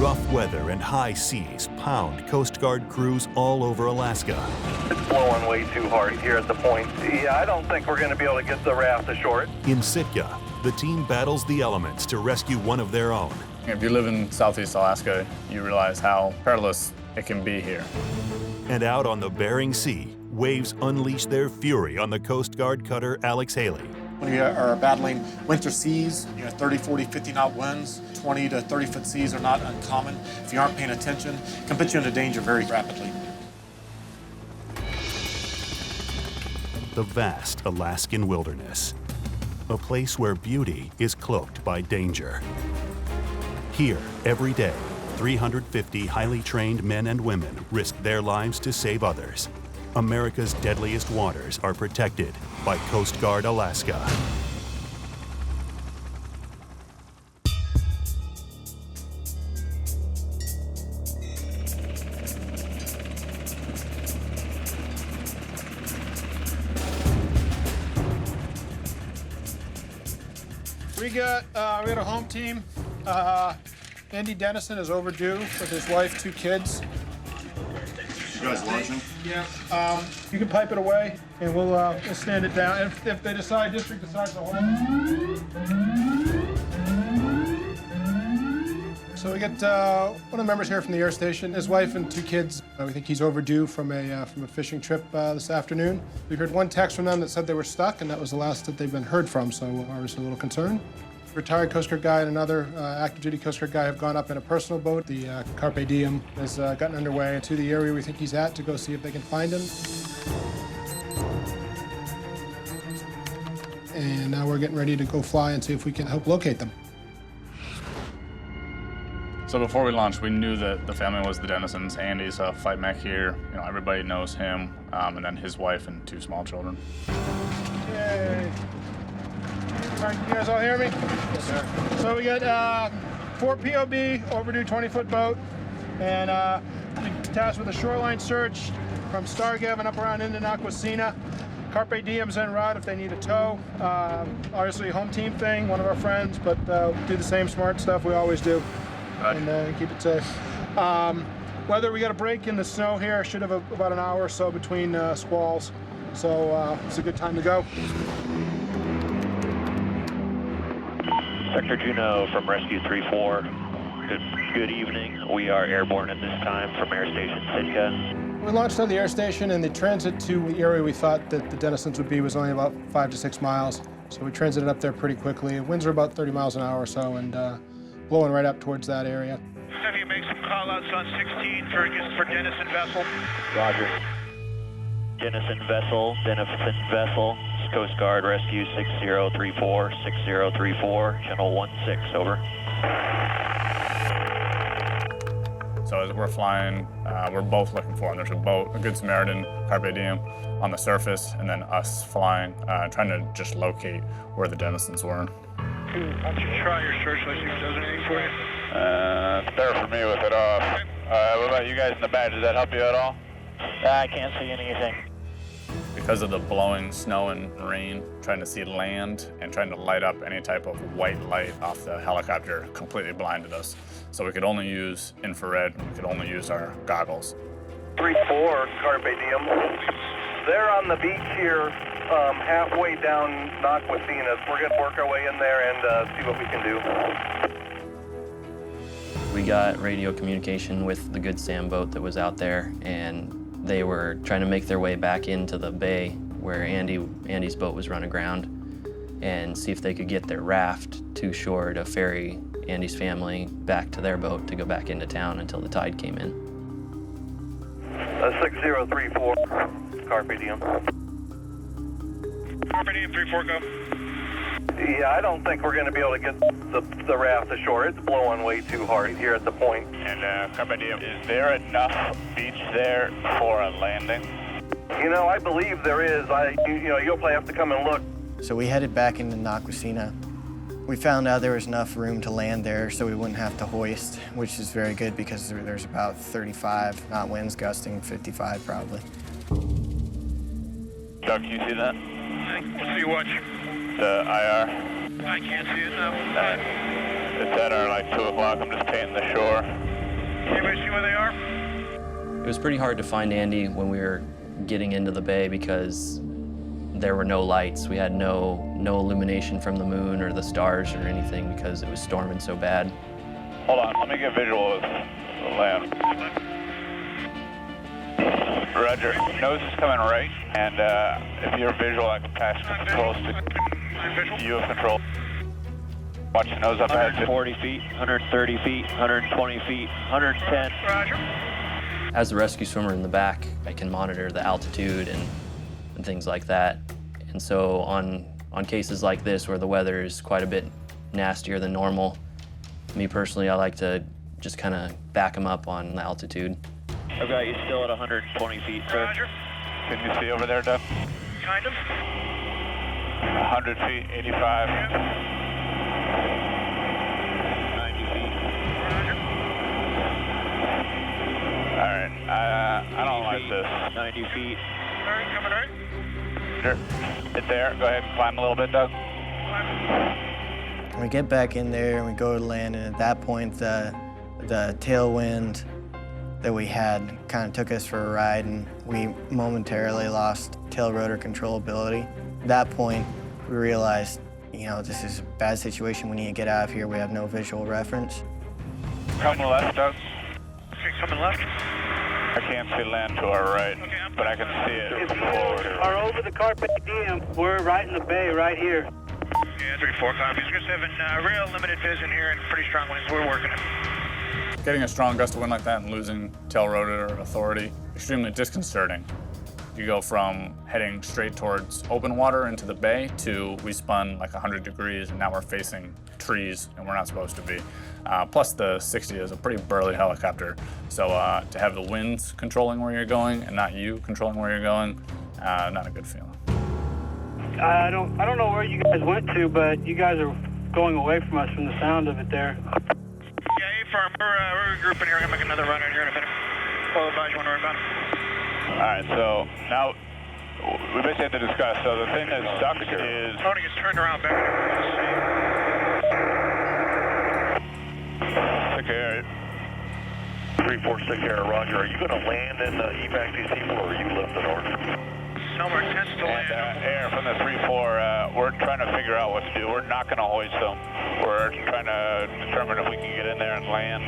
Rough weather and high seas pound Coast Guard crews all over Alaska. It's blowing way too hard here at the point. Yeah, I don't think we're going to be able to get the raft ashore. In Sitka, the team battles the elements to rescue one of their own. If you live in Southeast Alaska, you realize how perilous it can be here. And out on the Bering Sea, waves unleash their fury on the Coast Guard cutter Alex Haley. When you are battling winter seas, 30, 40, 50-knot winds, 20 to 30-foot seas are not uncommon. If you aren't paying attention, it can put you into danger very rapidly. The vast Alaskan wilderness, a place where beauty is cloaked by danger. Here, every day, 350 highly trained men and women risk their lives to save others. America's deadliest waters are protected by Coast Guard Alaska. We got a home team. Andy Dennison is overdue with his wife, 2 kids. You guys launching? Yeah. You can pipe it away, and we'll stand it down. If they decide, district decides to hold it. So we got one of the members here from the air station, his wife and 2 kids. We think he's overdue from a fishing trip this afternoon. We heard one text from them that said they were stuck, and that was the last that they've been heard from, so we're obviously a little concerned. Retired Coast Guard guy and another active duty Coast Guard guy have gone up in a personal boat. The Carpe Diem has gotten underway to the area we think he's at to go see if they can find him. And now we're getting ready to go fly and see if we can help locate them. So before we launched, we knew that the family was the Dennisons. Andy's a flight mech here. Everybody knows him, and then his wife and 2 small children. Yay. All right, you guys all hear me? Yes, sir. So we got 4 POB, overdue 20-foot boat, and tasked with a shoreline search from Stargavin up around into Naquasina. Carpe Diem's en route if they need a tow. Obviously a home team thing, one of our friends, but do the same smart stuff we always do. Right. And keep it safe. Weather, we got a break in the snow here. Should have about an hour or so between squalls. So it's a good time to go. Sector Juneau from Rescue 3-4. Good evening. We are airborne at this time from Air Station Sitka. We launched on the air station, and the transit to the area we thought that the Dennisons would be was only about 5 to 6 miles. So we transited up there pretty quickly. Winds are about 30 miles an hour or so, and blowing right up towards that area. Have you make some call-outs on 16 for Dennison vessel? Roger. Dennison vessel, Coast Guard Rescue 6034, 6034, channel 16, over. So as we're flying, we're both looking for him. There's a boat, a Good Samaritan, Carpe Diem, on the surface, and then us flying, trying to just locate where the Dennisons were. Why don't you try your search, let's see if it does anything for you. It's there for me with it off. What about you guys in the back? Does that help you at all? I can't see anything. Because of the blowing snow and rain, trying to see land and trying to light up any type of white light off the helicopter completely blinded us. So we could only use infrared, we could only use our goggles. 3-4, Carpe Diem. They're on the beach here, halfway down Naquasina. We're going to work our way in there and see what we can do. We got radio communication with the Good Sam boat that was out there, and they were trying to make their way back into the bay where Andy's boat was run aground and see if they could get their raft to shore to ferry Andy's family back to their boat to go back into town until the tide came in. 6034, Carpe Diem. Carpe Diem 3-4, go. Yeah, I don't think we're going to be able to get the raft ashore. It's blowing way too hard here at the point. And Carpe Diem, is there enough beach there for a landing? I believe there is. You'll probably have to come and look. So we headed back into Naquasina. We found out there was enough room to land there so we wouldn't have to hoist, which is very good because there's about 35 knot winds gusting 55 probably. Doug, can you see that? We'll see what. The IR? I can't see it now. It's at our 2 o'clock. I'm just painting the shore. Anybody see where they are? It was pretty hard to find Andy when we were getting into the bay because there were no lights. We had no illumination from the moon or the stars or anything because it was storming so bad. Hold on, let me get visual of the land. Roger, nose is coming right, and if you're visual, I can pass controls to you of control. Watch the nose up ahead. 140 feet, 130 feet, 120 feet, 110. Roger. As the rescue swimmer in the back, I can monitor the altitude and things like that. And so on cases like this where the weather is quite a bit nastier than normal, me personally, I like to just kind of back them up on the altitude. I've got you still at 120 feet, sir. Roger. Can you see over there, Doug? Kind of. 100 feet, 85. 90 feet. Roger. All right, I don't like this. 90 feet. All right, coming right. Sure. It's there. Go ahead and climb a little bit, Doug. We get back in there and we go to land, and at that point the tailwind that we had kind of took us for a ride, and we momentarily lost tail rotor controllability. At that point, we realized, you know, this is a bad situation. We need to get out of here. We have no visual reference. Coming left, Doug. Okay, coming left. I can't see land to our right, but I can see it forward. Are over the Carpe Diem. We're right in the bay, right here. Yeah, 3-4 copies. Just having real limited vision here and pretty strong winds. We're working it. Getting a strong gust of wind like that and losing tail rotor authority, extremely disconcerting. You go from heading straight towards open water into the bay to we spun like 100 degrees and now we're facing trees and we're not supposed to be. Plus the 60 is a pretty burly helicopter. So to have the winds controlling where you're going and not you controlling where you're going, not a good feeling. I don't know where you guys went to, but you guys are going away from us from the sound of it there. Yeah, A-firm. We're regrouping here. I'm going to make another run in here in a minute. I'll advise you when we're about. All right, so now we basically have to discuss. So the thing that sucks is... Tony gets turned around back. Okay, 346 here, Roger. Are you going to land in the evac DC4 or are you lifting order? No, we're intense to land. Air from the 3-4, we're trying to figure out what to do. We're not going to hoist them. We're trying to determine if we can get in there and land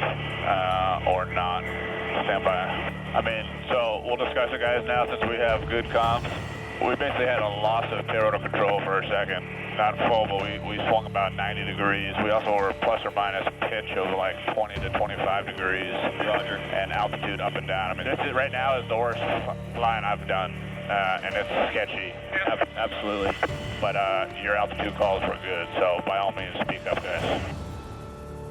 or not. Stand by. I mean, so we'll discuss it, guys, now since we have good comms. We basically had a loss of tail rotor control for a second. Not full, but we swung about 90 degrees. We also were plus or minus pitch of like 20 to 25 degrees. Roger. And altitude up and down. I mean, this is, right now is the worst flying I've done. And it's sketchy. Absolutely. But your altitude calls were good, so by all means, speak up, guys.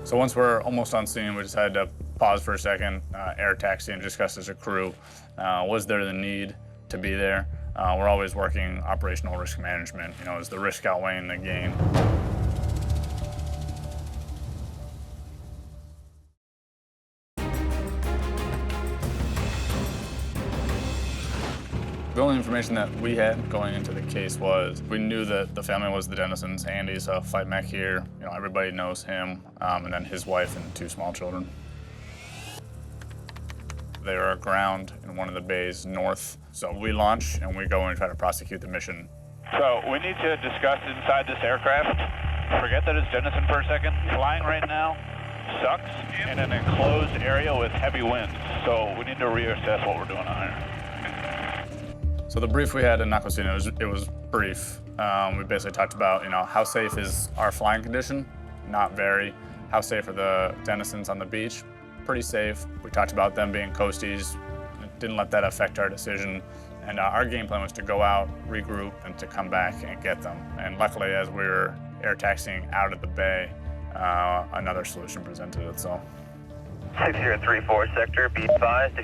So once we're almost on scene, we decided to pause for a second, air taxi, and discuss as a crew. Was there the need to be there? We're always working operational risk management. You know, is the risk outweighing the gain? The only information that we had going into the case was we knew that the family was the Dennisons. Andy's a flight mech here. You know, everybody knows him, and then his wife and 2 small children. They are aground in one of the bays north. So we launch and we go and try to prosecute the mission. So we need to discuss inside this aircraft. Forget that it's Dennison for a second. Flying right now sucks in an enclosed area with heavy winds. So we need to reassess what we're doing on here. So the brief we had in Nakwasina, it was brief. We basically talked about, you know, how safe is our flying condition? Not very. How safe are the Dennisons on the beach? Pretty safe. We talked about them being coasties. Didn't let that affect our decision. And our game plan was to go out, regroup, and to come back and get them. And luckily, as we were air taxiing out of the bay, another solution presented itself. 6034 sector, be advised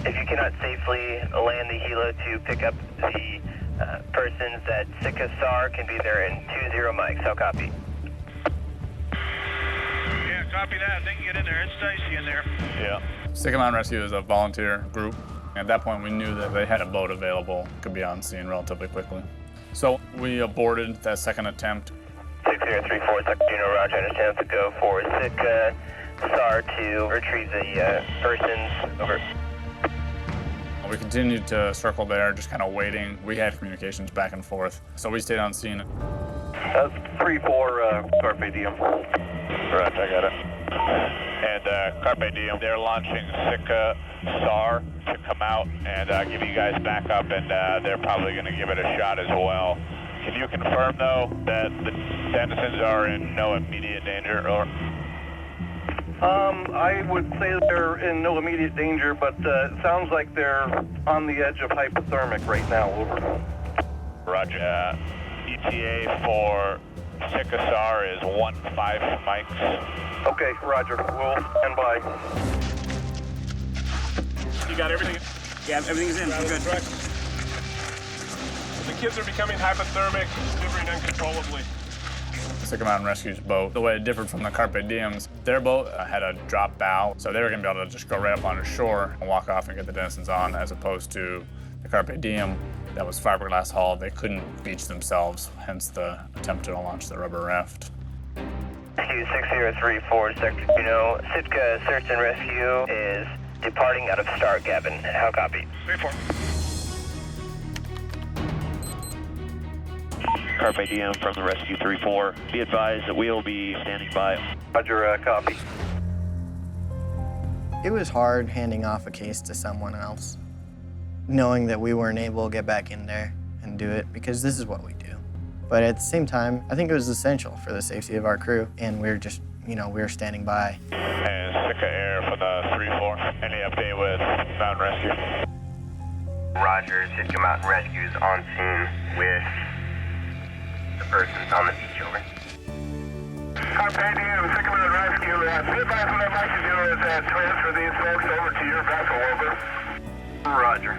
if you cannot safely land the helo to pick up the persons at Alaska SAR, can be there in 20 mics. How copy? Yeah, copy that. They can get in there. It's dicey in there. Yeah. Stick 'em On Rescue is a volunteer group. At that point, we knew that they had a boat available, could be on scene relatively quickly. So we aborted that second attempt. 6034 sector, Juno, Roger, understand to go for SAR to retrieve the persons. Over. We continued to circle there, just kind of waiting. We had communications back and forth, so we stayed on scene. That's 3-4 Carpe Diem. Right, I got it. And Carpe Diem, they're launching Sitka SAR to come out and give you guys backup, and they're probably going to give it a shot as well. Can you confirm, though, that the Dennisons are in no immediate danger? Or? I would say they're in no immediate danger, but it sounds like they're on the edge of hypothermic right now. Over. Roger. ETA for Sitka SAR is 15 mics. Okay, Roger. We'll stand by. You got everything? Yeah, everything's in. We're good. The kids are becoming hypothermic, shivering uncontrollably. Sitka Mountain Rescue's boat, the way it differed from the Carpe Diems, their boat had a drop bow, so they were going to be able to just go right up onto shore and walk off and get the Dennisons on, as opposed to the Carpe Diem that was fiberglass hull. They couldn't beach themselves, hence the attempt to launch the rubber raft. Rescue 6034, Sector Sitka Search and Rescue is departing out of Star Cabin. How copy? 3-4. Carpe Diem from the Rescue 3-4. Be advised that we'll be standing by. Roger, copy. It was hard handing off a case to someone else, knowing that we weren't able to get back in there and do it, because this is what we do. But at the same time, I think it was essential for the safety of our crew, and we were just, we were standing by. And Sitka Air for the 3-4. Any update with Mountain Rescue? Roger, Sitka Mountain Rescue is on scene with the persons on the beach. Over. Carpe Diem, Sitka Mountain Rescue. Be advised what I'd like to do is transfer these folks over to your vessel. Over. Roger.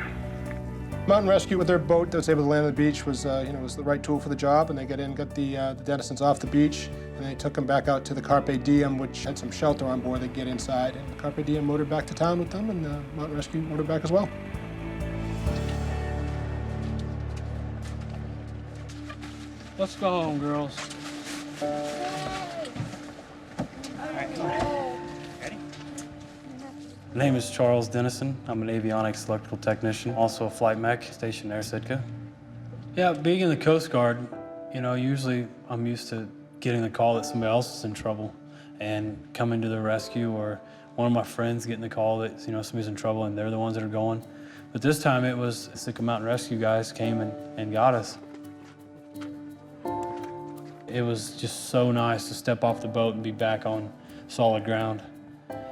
Mountain Rescue, with their boat that was able to land on the beach, was was the right tool for the job, and they got the Dennisons off the beach, and they took them back out to the Carpe Diem, which had some shelter on board. They get inside, and the Carpe Diem motored back to town with them, and Mountain Rescue motored back as well. Let's go home, girls. My name is Charles Dennison. I'm an avionics electrical technician, also a flight mech stationed there, Sitka. Yeah, being in the Coast Guard, usually I'm used to getting the call that somebody else is in trouble and coming to the rescue, or one of my friends getting the call that somebody's in trouble and they're the ones that are going. But this time it was the Sitka Mountain Rescue guys came and got us. It was just so nice to step off the boat and be back on solid ground.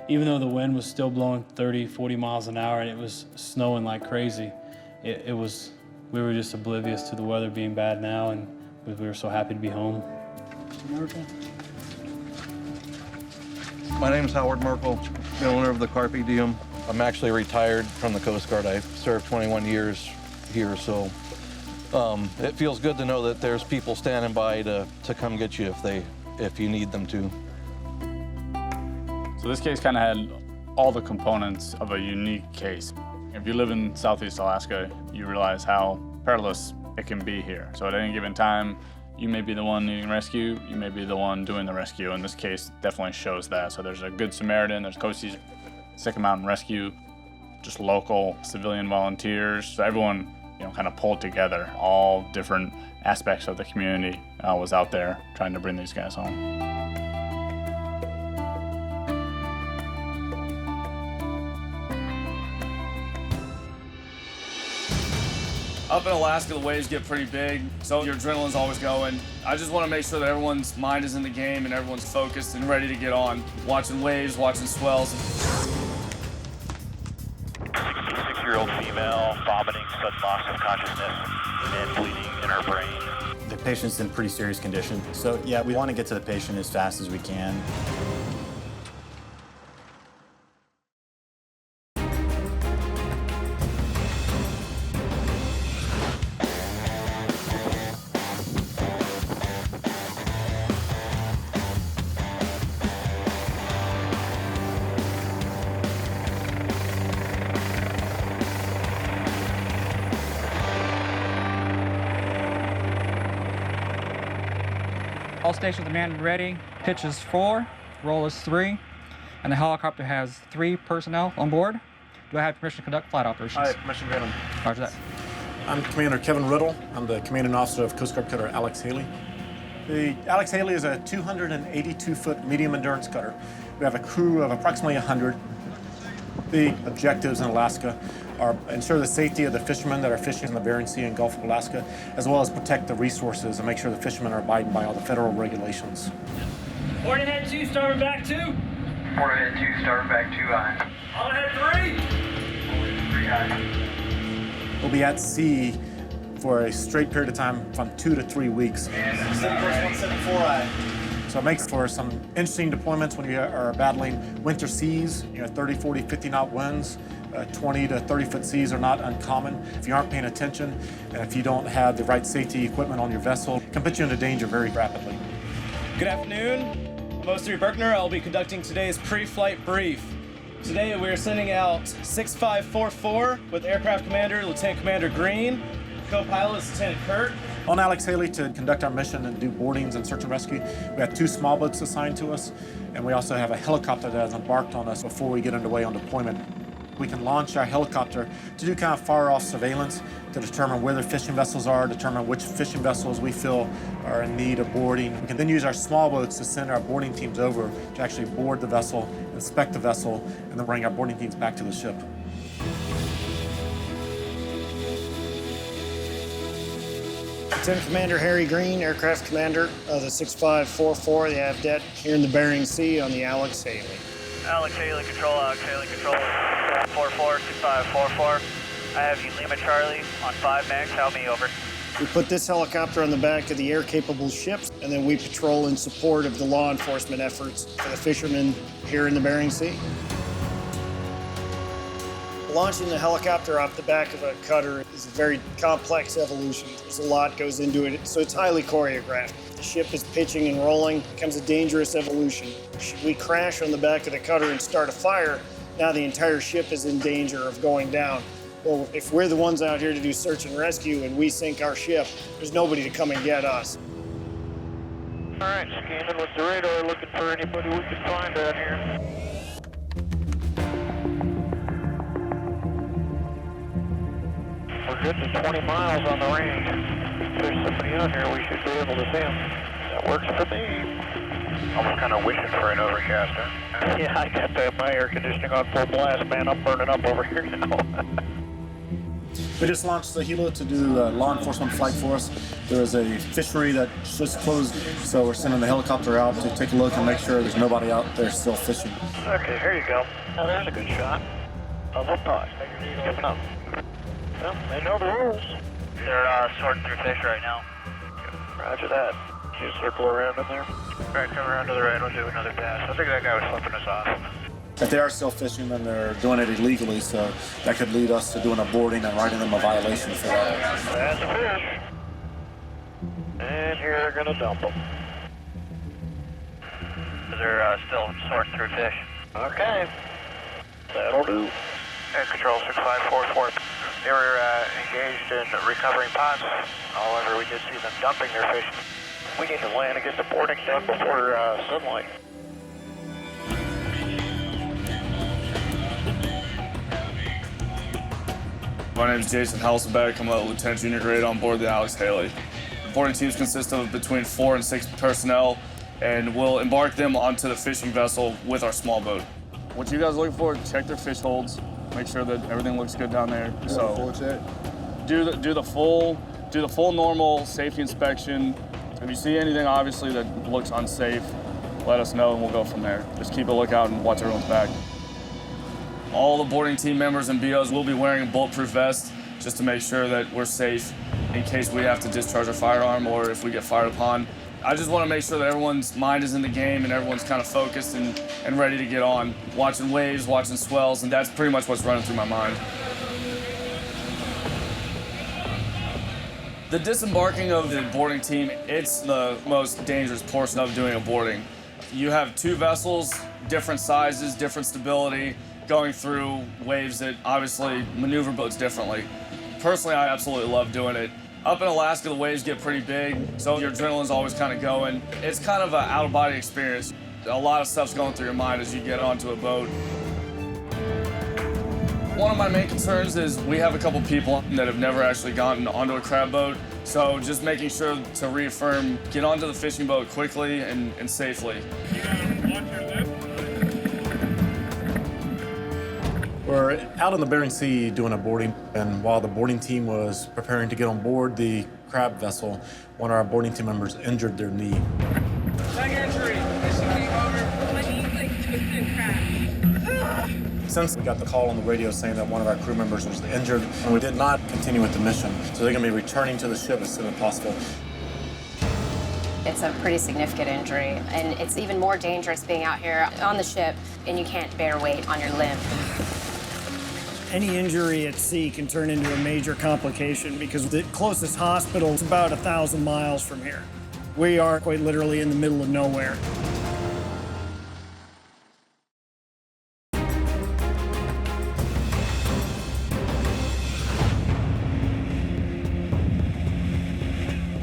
Even though the wind was still blowing 30, 40 miles an hour and it was snowing like crazy, we were just oblivious to the weather being bad now, and we were so happy to be home. My name is Howard Merkel, the owner of the Carpe Diem. I'm actually retired from the Coast Guard. I served 21 years here, so it feels good to know that there's people standing by to come get you if you need them to. So this case kind of had all the components of a unique case. If you live in Southeast Alaska, you realize how perilous it can be here. So at any given time, you may be the one needing rescue, you may be the one doing the rescue, and this case definitely shows that. So there's a Good Samaritan, there's Coasties, Sitka Mountain Rescue, just local civilian volunteers. So everyone, kind of pulled together. All different aspects of the community was out there trying to bring these guys home. Up in Alaska, the waves get pretty big, so your adrenaline's always going. I just want to make sure that everyone's mind is in the game and everyone's focused and ready to get on. Watching waves, watching swells. 66-year-old female, vomiting, sudden loss of consciousness, and bleeding in her brain. The patient's in pretty serious condition, so yeah, we want to get to the patient as fast as we can. All station command ready. Pitch is 4, roll is 3. And the helicopter has 3 personnel on board. Do I have permission to conduct flight operations? Hi, permission granted. Roger that. I'm Commander Kevin Riddle. I'm the commanding officer of Coast Guard cutter Alex Haley. The Alex Haley is a 282-foot medium endurance cutter. We have a crew of approximately 100. The objectives in Alaska are ensure the safety of the fishermen that are fishing in the Bering Sea and Gulf of Alaska, as well as protect the resources and make sure the fishermen are abiding by all the federal regulations. Port ahead 2, starboard back 2. Port ahead 2, starboard back 2 aye. On ahead 3. 3 aye. We'll be at sea for a straight period of time from 2 to 3 weeks. And 174 aye. So it makes for some interesting deployments when you are battling winter seas, 30, 40, 50 knot winds. 20 to 30 foot seas are not uncommon. If you aren't paying attention and if you don't have the right safety equipment on your vessel, it can put you into danger very rapidly. Good afternoon. I'm O3 Berkner. I'll be conducting today's pre-flight brief. Today we're sending out 6544 with Aircraft Commander Lieutenant Commander Green, co-pilot is Lieutenant Kurt. On Alex Haley to conduct our mission and do boardings and search and rescue, we have 2 small boats assigned to us, and we also have a helicopter that has embarked on us before we get underway on deployment. We can launch our helicopter to do kind of far-off surveillance to determine where the fishing vessels are, determine which fishing vessels we feel are in need of boarding. We can then use our small boats to send our boarding teams over to actually board the vessel, inspect the vessel, and then bring our boarding teams back to the ship. Lieutenant Commander Harry Green, Aircraft Commander of the 6544, the AVDET here in the Bering Sea on the Alex Haley. Alex Haley control, 44, 6544. I have you Lima Charlie on 5 max, help me over. We put this helicopter on the back of the air-capable ships, and then we patrol in support of the law enforcement efforts for the fishermen here in the Bering Sea. Launching the helicopter off the back of a cutter is a very complex evolution. There's a lot goes into it, so it's highly choreographed. The ship is pitching and rolling, it becomes a dangerous evolution. Should we crash on the back of the cutter and start a fire, now the entire ship is in danger of going down. Well, if we're the ones out here to do search and rescue and we sink our ship, there's nobody to come and get us. All right, scanning with the radar, looking for anybody we can find out here. We're good to 20 miles on the range. If there's somebody out here, we should be able to see them. That works for me. Almost kind of wishing for an overcast, huh? Yeah, I got my air conditioning on full blast, man. I'm burning up over here now. We just launched the helo to do law enforcement flight for us. There is a fishery that just closed, so we're sending the helicopter out to take a look and make sure there's nobody out there still fishing. Okay, here you go. Now there's a good shot. Of a pot. Giving up. Well, they know the rules. They're sorting through fish right now. Roger that. You circle around in there. All right, come around to the right, we'll do another pass. I think that guy was flipping us off. If they are still fishing, then they're doing it illegally, so that could lead us to doing a boarding and writing them a violation for that. That's a fish. And here they're going to dump them. They're still sorting through fish. Okay. That'll do. Air Control 6544. They were engaged in recovering pots. However, we did see them dumping their fish. We need to land and get the boarding done before sunlight. My name is Jason Halsebeck. I'm a Lieutenant Junior grade on board the Alex Haley. Boarding teams consist of between 4 and 6 personnel, and we'll embark them onto the fishing vessel with our small boat. What you guys are looking for, check their fish holds, make sure that everything looks good down there. So do the full normal safety inspection. If you see anything obviously that looks unsafe, let us know and we'll go from there. Just keep a lookout and watch everyone's back. All the boarding team members and BOs will be wearing a bulletproof vest just to make sure that we're safe in case we have to discharge our firearm or if we get fired upon. I just want to make sure that everyone's mind is in the game and everyone's kind of focused and ready to get on, watching waves, watching swells, and that's pretty much what's running through my mind. The disembarking of the boarding team, it's the most dangerous portion of doing a boarding. You have 2 vessels, different sizes, different stability, going through waves that obviously maneuver boats differently. Personally, I absolutely love doing it. Up in Alaska, the waves get pretty big, so your adrenaline's always kind of going. It's kind of an out-of-body experience. A lot of stuff's going through your mind as you get onto a boat. One of my main concerns is we have a couple people that have never actually gotten onto a crab boat. So just making sure to reaffirm, get onto the fishing boat quickly and safely. We're out in the Bering Sea doing a boarding, and while the boarding team was preparing to get on board the crab vessel, one of our boarding team members injured their knee. Leg injury. My knee like twisted and cracked. Since we got the call on the radio saying that one of our crew members was injured, and we did not continue with the mission, so they're going to be returning to the ship as soon as possible. It's a pretty significant injury, and it's even more dangerous being out here on the ship and you can't bear weight on your limb. Any injury at sea can turn into a major complication because the closest hospital is about 1,000 miles from here. We are quite literally in the middle of nowhere.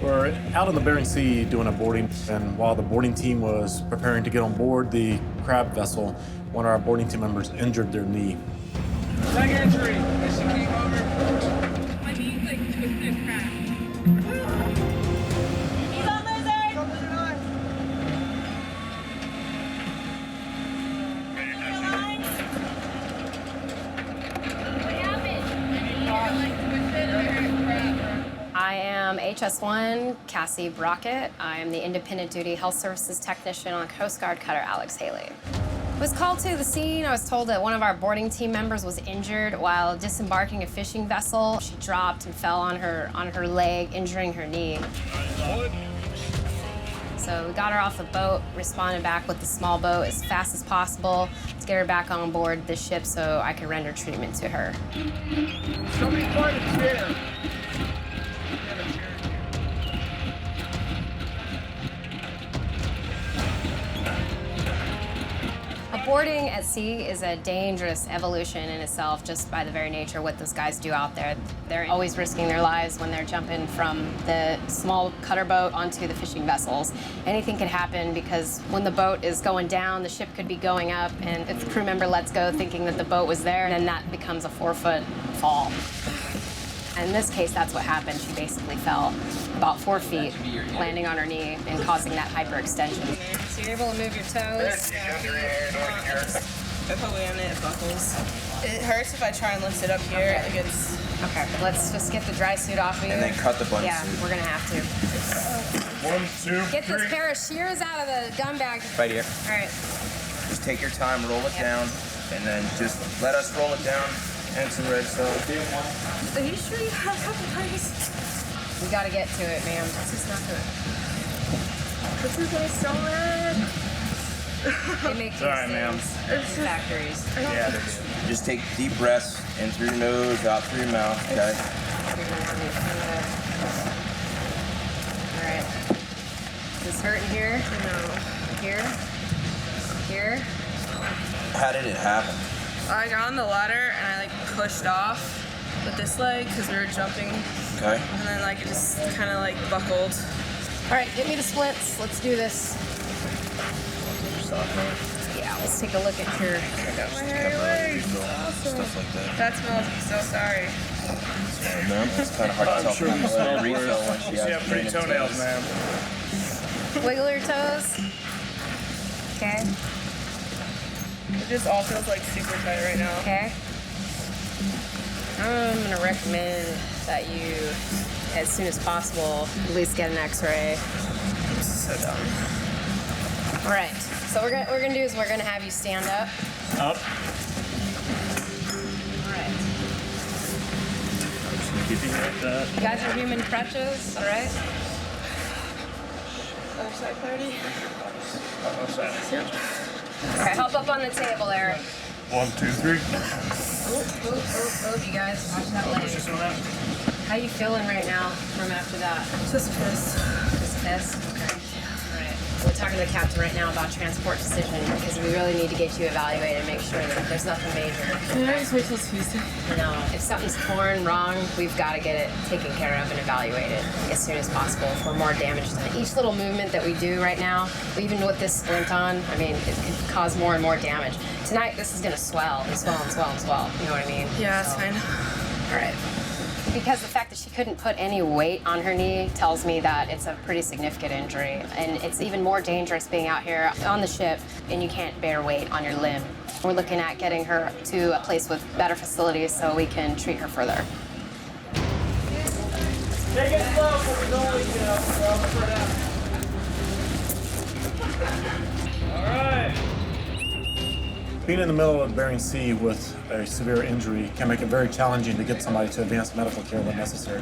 We're out in the Bering Sea doing a boarding, and while the boarding team was preparing to get on board the crab vessel, one of our boarding team members injured their knee. Leg injury. My knee like twisted and cracked. He's on lizard. I am HS1 Cassie Brockett. I am the Independent Duty Health Services Technician on Coast Guard Cutter Alex Haley. I was called to the scene. I was told that one of our boarding team members was injured while disembarking a fishing vessel. She dropped and fell on her leg, injuring her knee. So we got her off the boat, responded back with the small boat as fast as possible to get her back on board the ship so I could render treatment to her. Somebody find a chair. Boarding at sea is a dangerous evolution in itself just by the very nature of what those guys do out there. They're always risking their lives when they're jumping from the small cutter boat onto the fishing vessels. Anything could happen because when the boat is going down, the ship could be going up, and if the crew member lets go thinking that the boat was there, then that becomes a 4-foot fall. And in this case, that's what happened. She basically fell about 4 feet, landing on her knee and causing that hyperextension. So you're able to move your toes. If I land it, it buckles. It hurts if I try and lift it up here. Okay. Like it's... Okay, let's just get the dry suit off of you. And then cut the button Yeah, suit. we're gonna have to. 1, 2, Get this pair of shears out of the gun bag. Right here. All right. Just take your time, roll it down, and then just let us roll it down. And some red sauce. Are you sure you have a couple times? We gotta get to it, ma'am. This is not good. This is like so red. They make these things in factories. Yeah, they do. Just take deep breaths in through your nose, out through your mouth, okay? All right. Is this hurting here? No. Here? Here? How did it happen? I got on the ladder and I like pushed off with this leg because we were jumping. Okay. And then like it just kind of like buckled. All right, get me the splits. Let's do this. Yeah, let's take a look at your. I got my hairy legs. Awesome. Stuff like that. That smells so sorry. Sorry, ma'am. It's kind of hard to tell from the refill when she has pretty toenails, ma'am. Wiggle your toes. Okay. It just all feels like super tight right now. Okay. I'm gonna recommend that you, as soon as possible, at least get an X-ray. I'm so dumb. All right. So what we're gonna do is we're gonna have you stand up. Up. All right. I'm just gonna keep you like that. You guys are human crutches, all right? Other side party. Okay, hop up on the table, Eric. 1, 2, 3. You guys, watch that leg. How you feeling right now from after that? Just pissed. Just pissed? Okay. All right. We're talking to the captain right now about transport decision because we really need to get you evaluated and make sure that there's nothing major. Can I just wait till Tuesday? No, if something's torn wrong, we've got to get it taken care of and evaluated as soon as possible for more damage done. Each little movement that we do right now, even with this splint on, I mean, it could cause more and more damage. Tonight, this is going to swell and swell and swell and swell. You know what I mean? Yeah, that's fine. All right. Because the fact that she couldn't put any weight on her knee tells me that it's a pretty significant injury. And it's even more dangerous being out here on the ship and you can't bear weight on your limb. We're looking at getting her to a place with better facilities so we can treat her further. Take it slow, because we don't leak it up. We're almost right out. All right. Being in the middle of the Bering Sea with a severe injury can make it very challenging to get somebody to advanced medical care when necessary.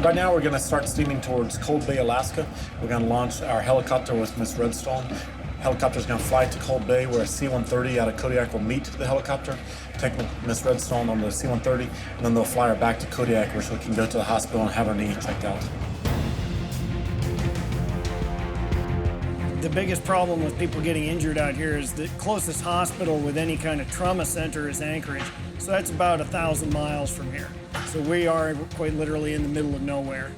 Right now, we're going to start steaming towards Cold Bay, Alaska. We're going to launch our helicopter with Miss Redstone. Helicopter's going to fly to Cold Bay, where a C-130 out of Kodiak will meet the helicopter, take Miss Redstone on the C-130, and then they'll fly her back to Kodiak, where she can go to the hospital and have her knee checked out. The biggest problem with people getting injured out here is the closest hospital with any kind of trauma center is Anchorage. So that's about 1,000 miles from here. So we are quite literally in the middle of nowhere.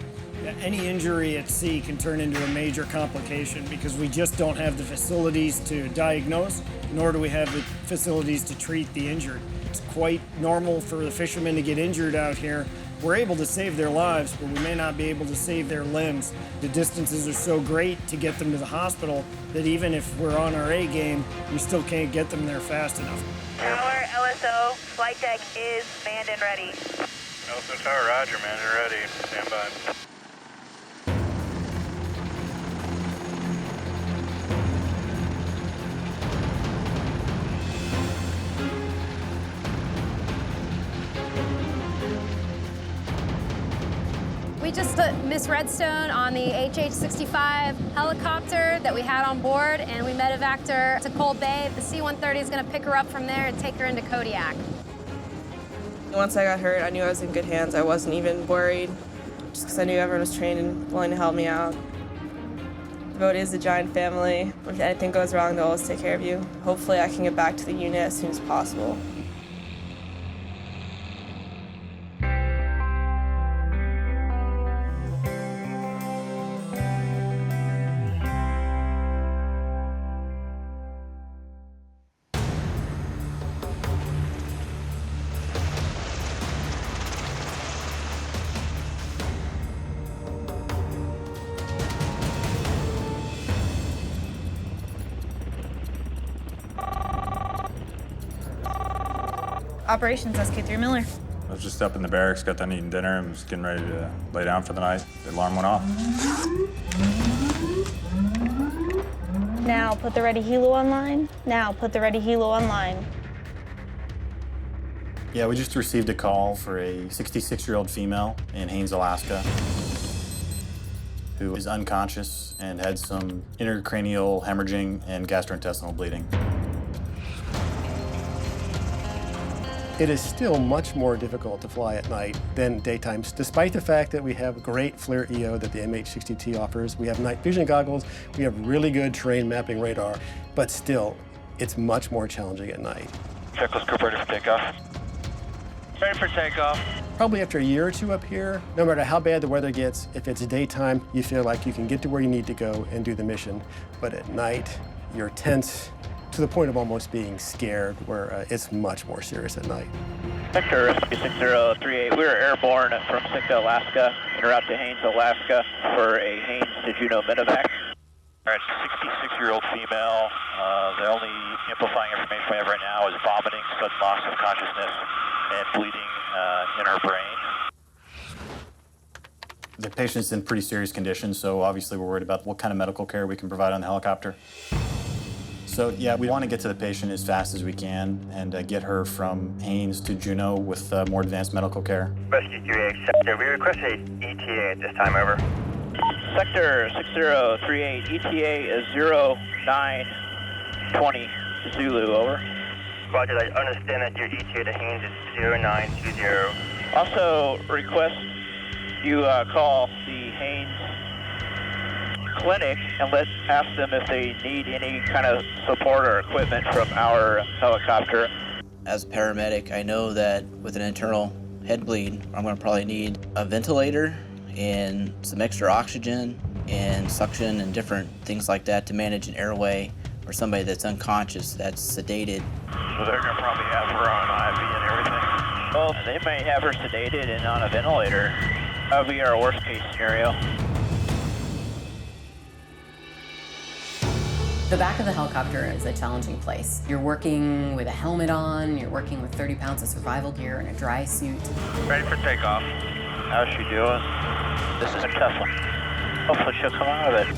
Any injury at sea can turn into a major complication because we just don't have the facilities to diagnose, nor do we have the facilities to treat the injured. It's quite normal for the fishermen to get injured out here. We're able to save their lives, but we may not be able to save their limbs. The distances are so great to get them to the hospital that even if we're on our A game, we still can't get them there fast enough. Tower, LSO, flight deck is manned and ready. LSO Tower, roger, man, you're ready. Stand by. We just put Miss Redstone on the HH-65 helicopter that we had on board, and we medevaced her to Cold Bay. The C-130 is going to pick her up from there and take her into Kodiak. Once I got hurt, I knew I was in good hands. I wasn't even worried, just because I knew everyone was trained and willing to help me out. The boat is a giant family. If anything goes wrong, they'll always take care of you. Hopefully, I can get back to the unit as soon as possible. Operations SK3 Miller. I was just up in the barracks, got done eating dinner, and was getting ready to lay down for the night. The alarm went off. Now put the ready helo online. Now put the ready helo online. Yeah, we just received a call for a 66-year-old female in Haines, Alaska, who is unconscious and had some intracranial hemorrhaging and gastrointestinal bleeding. It is still much more difficult to fly at night than daytime, despite the fact that we have great FLIR EO that the MH-60T offers. We have night vision goggles, we have really good terrain mapping radar, but still, it's much more challenging at night. Checklist group ready for takeoff. Ready for takeoff. Probably after a year or two up here, no matter how bad the weather gets, if it's daytime, you feel like you can get to where you need to go and do the mission. But at night, you're tense, to the point of almost being scared, where it's much more serious at night. Sector SQ6038, we are airborne from Sitka, Alaska, en route to Haines, Alaska for a Haines to Juneau Medevac. All right, 66-year-old female. The only amplifying information we have right now is vomiting, sudden loss of consciousness, and bleeding in her brain. The patient's in pretty serious condition, so obviously we're worried about what kind of medical care we can provide on the helicopter. So yeah, we want to get to the patient as fast as we can and get her from Haines to Juneau with more advanced medical care. Rescue 3A Sector, we request a ETA at this time, over. Sector 6038, ETA is 0920 Zulu, over. Roger, I understand that your ETA to Haines is 0920. Also request you call the Haines clinic and ask them if they need any kind of support or equipment from our helicopter. As a paramedic, I know that with an internal head bleed, I'm going to probably need a ventilator and some extra oxygen and suction and different things like that to manage an airway or somebody that's unconscious, that's sedated. So they're going to probably have her on IV and everything? Well, they may have her sedated and on a ventilator. That would be our worst case scenario. The back of the helicopter is a challenging place. You're working with a helmet on, you're working with 30 pounds of survival gear and a dry suit. Ready for takeoff. How's she doing? This is a tough one. Hopefully she'll come out of it.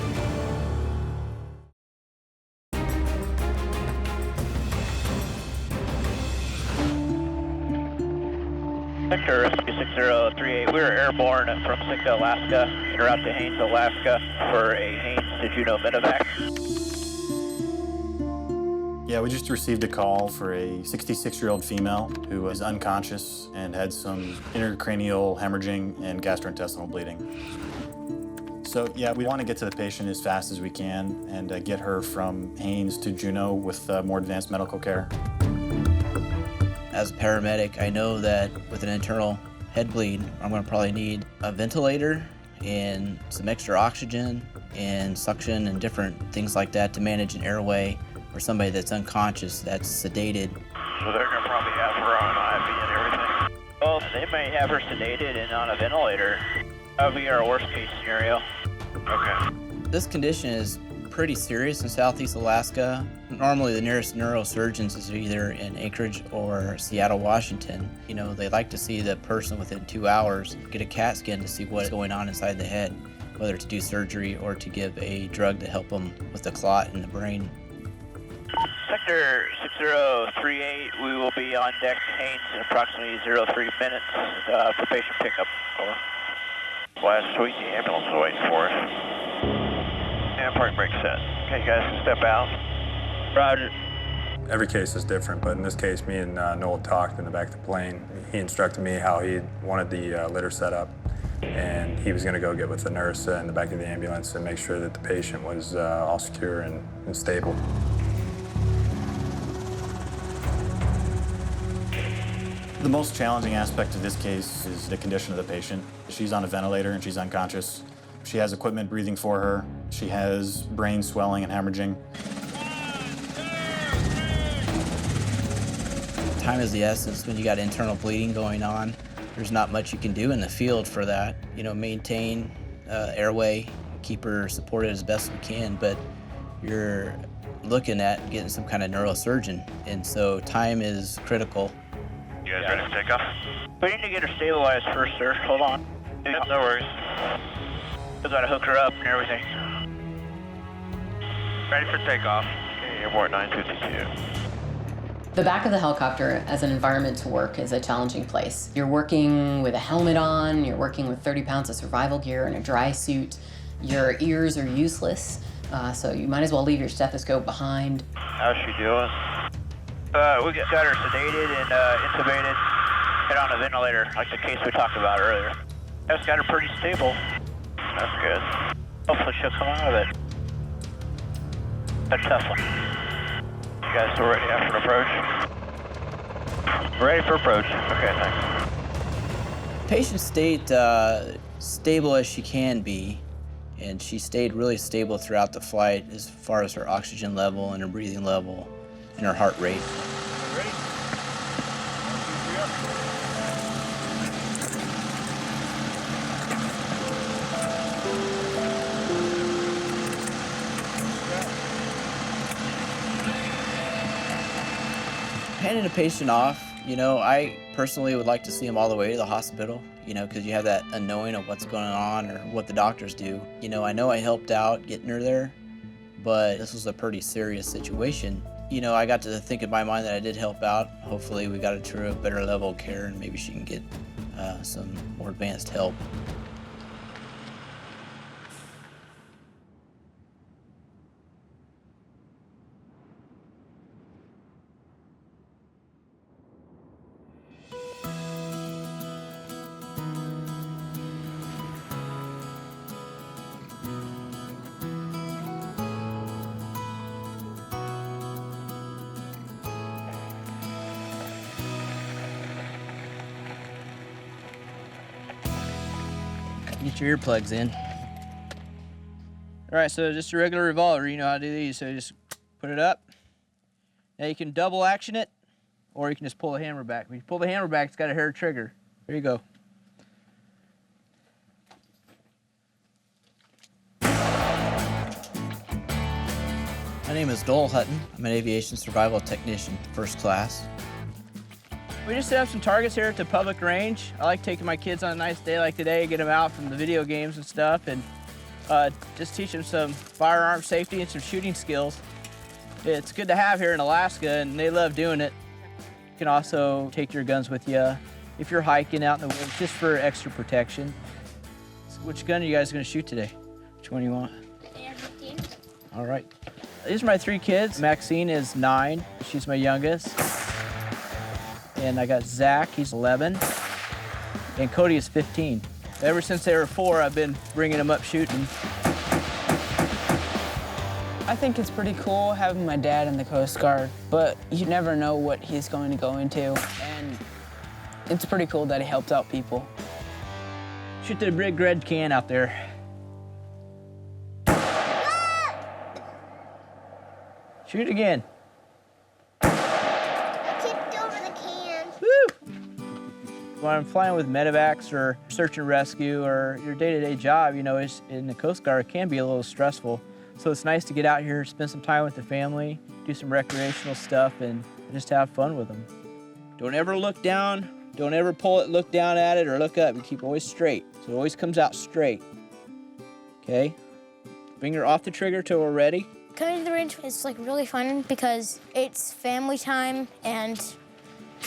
Victor, Rescue 6038, we were airborne from Sitka, Alaska, en route to Haines, Alaska for a Haines to Juneau Medevac. Yeah, we just received a call for a 66-year-old female who was unconscious and had some intracranial hemorrhaging and gastrointestinal bleeding. So yeah, we want to get to the patient as fast as we can and get her from Haines to Juneau with more advanced medical care. As a paramedic, I know that with an internal head bleed, I'm going to probably need a ventilator and some extra oxygen and suction and different things like that to manage an airway or somebody that's unconscious, that's sedated. So they're going to probably have her on IV and everything? Well, they may have her sedated and on a ventilator. That would be our worst case scenario. Okay. This condition is pretty serious in Southeast Alaska. Normally the nearest neurosurgeons is either in Anchorage or Seattle, Washington. You know, they like to see the person within 2 hours, get a CAT scan to see what's going on inside the head, whether to do surgery or to give a drug to help them with the clot in the brain. Sector 6038, we will be on deck Haines in approximately 03 minutes for patient pickup. Over. Last week, the ambulance is waiting for us. And parking brake set. Okay, you guys can step out. Roger. Every case is different, but in this case, me and Noel talked in the back of the plane. He instructed me how he wanted the litter set up, and he was going to go get with the nurse in the back of the ambulance and make sure that the patient was all secure and stable. The most challenging aspect of this case is the condition of the patient. She's on a ventilator and she's unconscious. She has equipment breathing for her. She has brain swelling and hemorrhaging. Time is the essence when you got internal bleeding going on. There's not much you can do in the field for that. You know, maintain airway, keep her supported as best we can, but you're looking at getting some kind of neurosurgeon, and so time is critical. You guys ready to take off? We need to get her stabilized first, sir. Hold on. Yep, no worries. We gotta hook her up and everything. Ready for takeoff. Okay, airborne 952. The back of the helicopter as an environment to work is a challenging place. You're working with a helmet on, you're working with 30 pounds of survival gear and a dry suit. Your ears are useless, so you might as well leave your stethoscope behind. How's she doing? We got her sedated and intubated and on a ventilator, like the case we talked about earlier. That's got her pretty stable. That's good. Hopefully she'll come out of it. A tough one. You guys still ready after an approach? Ready for approach. Okay, thanks. Patient stayed stable as she can be, and she stayed really stable throughout the flight as far as her oxygen level and her breathing level and her heart rate. Ready? Handing a patient off, you know, I personally would like to see them all the way to the hospital, you know, because you have that unknowing of what's going on or what the doctors do. You know I helped out getting her there, but this was a pretty serious situation. You know, I got to think in my mind that I did help out. Hopefully we got her to a better level of care and maybe she can get some more advanced help. Get your earplugs in. All right, so just a regular revolver, you know how to do these, so just put it up. Now you can double action it, or you can just pull the hammer back. When you pull the hammer back, it's got a hair trigger. There you go. My name is Dole Hutton. I'm an aviation survival technician, first class. We just set up some targets here at the public range. I like taking my kids on a nice day like today, get them out from the video games and stuff, and just teach them some firearm safety and some shooting skills. It's good to have here in Alaska, and they love doing it. You can also take your guns with you if you're hiking out in the woods, just for extra protection. So which gun are you guys gonna shoot today? Which one do you want? AR-15. All right. These are my 3 kids. Maxine is 9, she's my youngest. And I got Zach, he's 11. And Cody is 15. Ever since they were 4, I've been bringing them up shooting. I think it's pretty cool having my dad in the Coast Guard, but you never know what he's going to go into. And it's pretty cool that he helped out people. Shoot the big red can out there. Shoot again. I tipped over the can. Woo! When I'm flying with medevacs or search and rescue or your day-to-day job, you know, in the Coast Guard, it can be a little stressful. So it's nice to get out here, spend some time with the family, do some recreational stuff, and just have fun with them. Don't ever look down. Don't ever pull it, look down at it, or look up. You keep always straight. So it always comes out straight. Okay? Finger off the trigger till we're ready. Coming to the range is like really fun because it's family time, and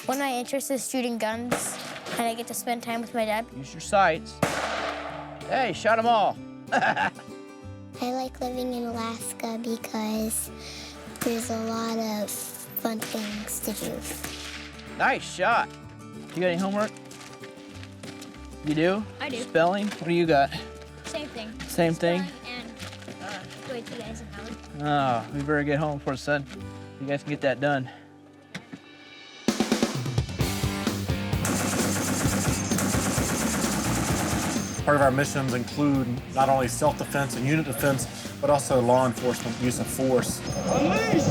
one of my interests is shooting guns, and I get to spend time with my dad. Use your sights. Hey, shot them all. I like living in Alaska because there's a lot of fun things to do. Nice shot. You got any homework? You do? I do. Spelling? What do you got? Same thing. Same thing? And wait till guys and Howard. Oh, we better get home before sun. You guys can get that done. Part of our missions include not only self-defense and unit defense, but also law enforcement use of force. Unleash!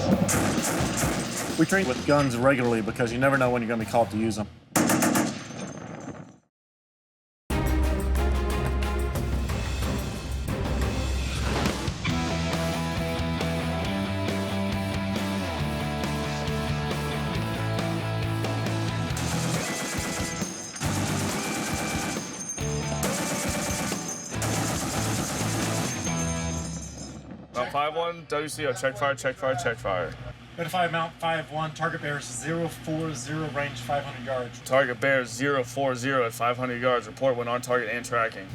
We train with guns regularly because you never know when you're going to be called to use them. Mount 5-1, WCO, check fire, check fire, check fire. Notify Mount 5-1, target bears 040, range 500 yards. Target bears 040 at 500 yards. Report when on target and tracking.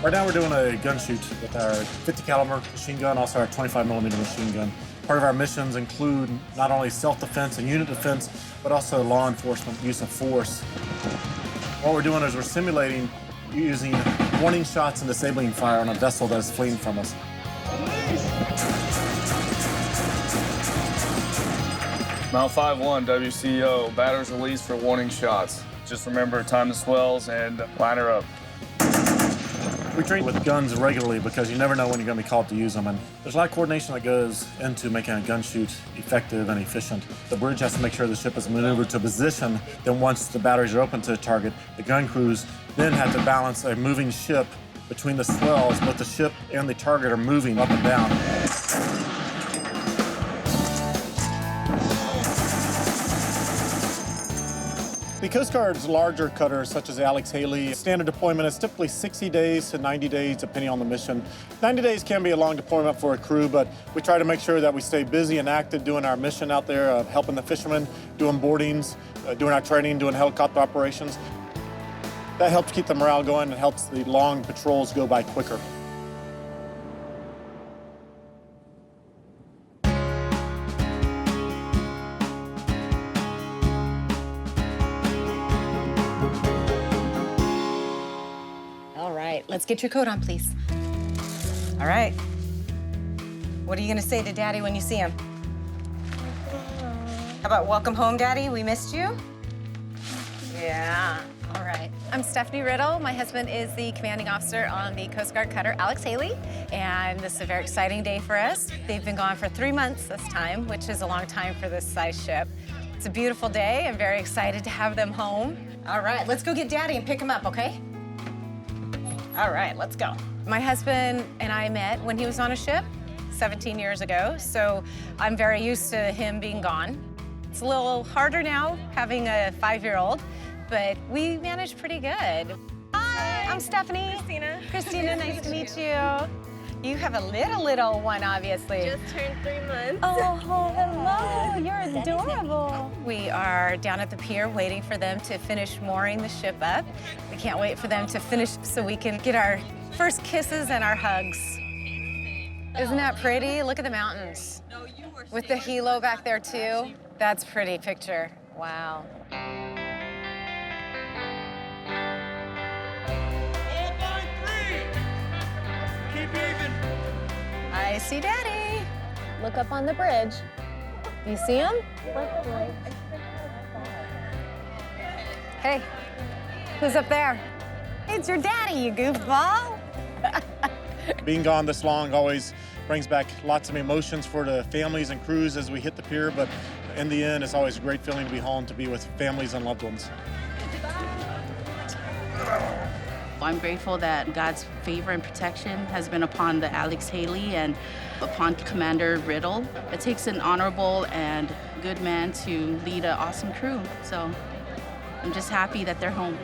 Right now we're doing a gun shoot with our 50 caliber machine gun, also our 25 millimeter machine gun. Part of our missions include not only self-defense and unit defense, but also law enforcement use of force. What we're doing is we're simulating using warning shots and disabling fire on a vessel that is fleeing from us. Mount 5-1, WCO, batters released for warning shots. Just remember, time the swells and line her up. We train with guns regularly because you never know when you're going to be called to use them, and there's a lot of coordination that goes into making a gun shoot effective and efficient. The bridge has to make sure the ship is maneuvered to a position, then once the batteries are open to the target, the gun crews then have to balance a moving ship between the swells, but the ship and the target are moving up and down. The Coast Guard's larger cutters, such as the Alex Haley, standard deployment is typically 60 days to 90 days, depending on the mission. 90 days can be a long deployment for a crew, but we try to make sure that we stay busy and active doing our mission out there, helping the fishermen, doing boardings, doing our training, doing helicopter operations. That helps keep the morale going and helps the long patrols go by quicker. Let's get your coat on, please. All right. What are you gonna say to Daddy when you see him? How about welcome home, Daddy? We missed you? Yeah. All right. I'm Stephanie Riddle. My husband is the commanding officer on the Coast Guard cutter Alex Haley, and this is a very exciting day for us. They've been gone for 3 months this time, which is a long time for this size ship. It's a beautiful day. I'm very excited to have them home. All right, let's go get Daddy and pick him up, okay? All right, let's go. My husband and I met when he was on a ship 17 years ago, so I'm very used to him being gone. It's a little harder now having a 5-year-old, but we managed pretty good. Hi, I'm Stephanie. Christina. Christina, nice to meet you. You have a little one, obviously. Just turned 3 months. Oh, hello. You're adorable. We are down at the pier waiting for them to finish mooring the ship up. We can't wait for them to finish so we can get our first kisses and our hugs. Isn't that pretty? Look at the mountains. With the helo back there, too. That's a pretty picture. Wow. I see Daddy. Look up on the bridge. You see him? Hey, who's up there? It's your daddy, you goofball. Being gone this long always brings back lots of emotions for the families and crews as we hit the pier, but in the end, it's always a great feeling to be home, to be with families and loved ones. I'm grateful that God's favor and protection has been upon the Alex Haley and upon Commander Riddle. It takes an honorable and good man to lead an awesome crew, so I'm just happy that they're home.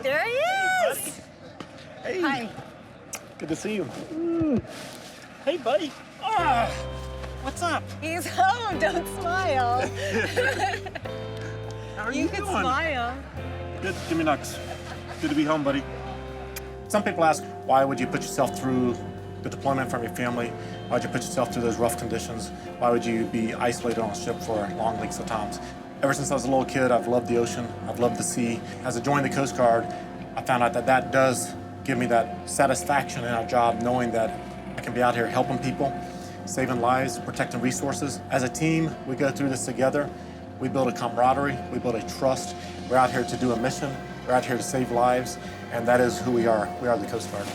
There he is! Hey. Hi. Good to see you. Hey, buddy. Ah, what's up? He's home, don't smile. How are you can doing? smile. Good, give me knocks. Good to be home, buddy. Some people ask, why would you put yourself through the deployment from your family? Why would you put yourself through those rough conditions? Why would you be isolated on a ship for long lengths of times? Ever since I was a little kid, I've loved the ocean, I've loved the sea. As I joined the Coast Guard, I found out that that does give me that satisfaction in our job, knowing that I can be out here helping people, saving lives, protecting resources. As a team, we go through this together. We build a camaraderie, we build a trust. We're out here to do a mission, we're out here to save lives, and that is who we are. We are the Coast Guard.